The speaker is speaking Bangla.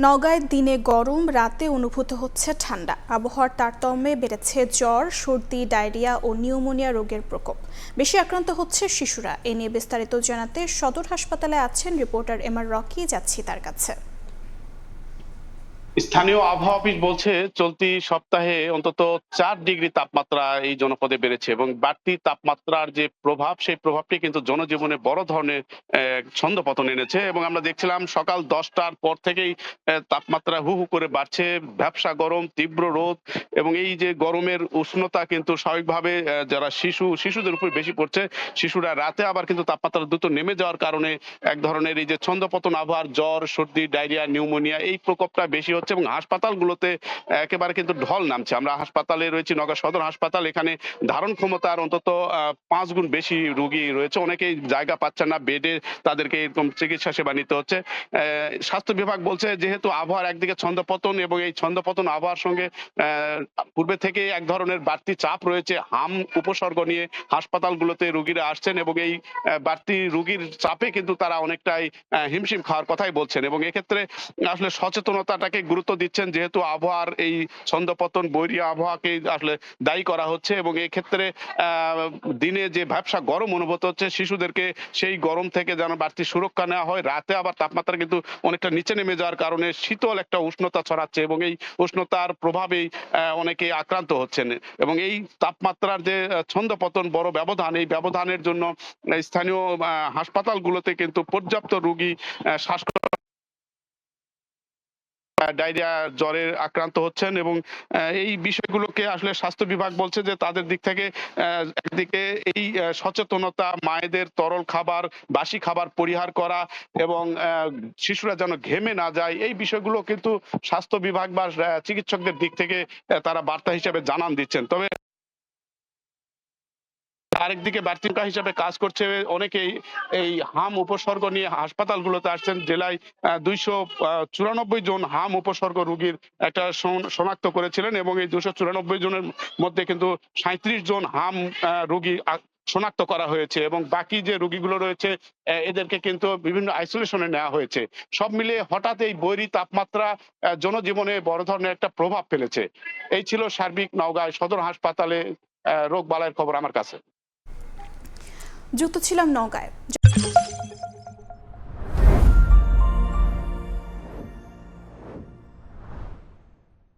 নওগাঁয় দিনে গরম, রাতে অনুভূত হচ্ছে ঠান্ডা। আবহাওয়ার তারতম্যে বেড়েছে জ্বর, সর্দি, ডায়রিয়া ও নিউমোনিয়া রোগের প্রকোপ। বেশি আক্রান্ত হচ্ছে শিশুরা। এ নিয়ে বিস্তারিত জানাতে সদর হাসপাতালে আছেন রিপোর্টার এম আর রকি। যাচ্ছি তার কাছে। স্থানীয় আবহাওয়া অফিস বলছে চলতি সপ্তাহে অন্তত 4 ডিগ্রি তাপমাত্রা এই জনপদে বেড়েছে এবং বাড়তি তাপমাত্রার যে প্রভাব সেই প্রভাবটি কিন্তু জনজীবনে বড় ধরনের ছন্দপতন এনেছে। এবং আমরা দেখছিলাম সকাল 10টার পর থেকেই তাপমাত্রা হু হু করে বাড়ছে, ভ্যাপসা গরম, তীব্র রোদ। এবং এই যে গরমের উষ্ণতা কিন্তু স্বাভাবিকভাবে যারা শিশুদের উপর বেশি পড়ছে। শিশুরা রাতে আবার কিন্তু তাপমাত্রা দ্রুত নেমে যাওয়ার কারণে এক ধরনের এই যে ছন্দপতন আবহাওয়ার জ্বর, সর্দি, ডায়রিয়া, নিউমোনিয়া এই প্রকোপটা বেশি হচ্ছে এবং হাসপাতালগুলোতে একেবারে কিন্তু ঢল নামছে। আমরা হাসপাতালে রয়েছি, নওগাঁ সদর হাসপাতাল। এখানে ধারণ ক্ষমতার অন্তত 5 গুণ বেশি রোগী রয়েছে। অনেকেই জায়গা পাচ্ছেন না, বেডে তাদেরকে এরকম চিকিৎসা সেবা নিতে হচ্ছে। স্বাস্থ্য বিভাগ বলছে যেহেতু আবহাওয়ার একদিকে ছন্দপতন এবং এই ছন্দপতন আবহাওয়ার সঙ্গে পূর্বে থেকে এক ধরনের বাড়তি চাপ রয়েছে, হাম উপসর্গ নিয়ে হাসপাতালগুলোতে রোগীরা আসছেন এবং এই বাড়তি রোগীর চাপে কিন্তু তারা অনেকটাই হিমশিম খাওয়ার কথাই বলছেন। এবং এক্ষেত্রে আসলে সচেতনতাটাকে গুরুত্ব দিচ্ছেন, যেহেতু আবহাওয়ার এই ছন্দপতন বৈরী আবহাওয়াকে আসলে দায়ী করা হচ্ছে। এবং এই ক্ষেত্রে দিনে যে ভ্যাপসা গরম অনুভূত হচ্ছে, শিশুদেরকে সেই গরম থেকে যেন বাড়তি সুরক্ষা নেওয়া হয়। রাতে আবার তাপমাত্রা কিন্তু অনেকটা নিচে নেমে যাওয়ার কারণে শীতল একটা উষ্ণতা ছড়াচ্ছে এবং এই উষ্ণতার প্রভাবেই অনেকে আক্রান্ত হচ্ছেন। এবং এই তাপমাত্রার যে ছন্দপতন বড় ব্যবধান, এই ব্যবধানের জন্য স্থানীয় হাসপাতালগুলোতে কিন্তু পর্যাপ্ত রোগী ডায়রিয়া, জ্বরের আক্রান্ত হচ্ছেন। এবং এই বিষয়গুলোকে আসলে স্বাস্থ্য বিভাগ বলছে যে তাদের দিক থেকে একদিকে এই সচেতনতা, মায়েদের তরল খাবার, বাসি খাবার পরিহার করা এবং শিশুরা যেন ঘেমে না যায়, এই বিষয়গুলো কিন্তু স্বাস্থ্য বিভাগ বা চিকিৎসকদের দিক থেকে তারা বার্তা হিসেবে জানান দিচ্ছেন। তবে আরেকদিকে বাড়তি হিসাবে কাজ করছে অনেকেই এই হাম উপসর্গ নিয়ে হাসপাতালগুলোতে আসছেন। জেলায় 294 জন হাম উপসর্গ রোগীর একটা শনাক্ত করেছিলেন এবং এই 294 জনের মধ্যে কিন্তু 37 জন হাম রোগী শনাক্ত করা হয়েছে এবং বাকি যে রোগীগুলো রয়েছে এদেরকে কিন্তু বিভিন্ন আইসোলেশনে নেওয়া হয়েছে। সব মিলিয়ে হঠাৎ এই বৈরী তাপমাত্রা জনজীবনে বড় ধরনের একটা প্রভাব ফেলেছে। এই ছিল সার্বিক নওগাঁ সদর হাসপাতালে রোগ বালাইয়ের খবর আমার কাছে। যুক্ত ছিলাম নওগাঁয়।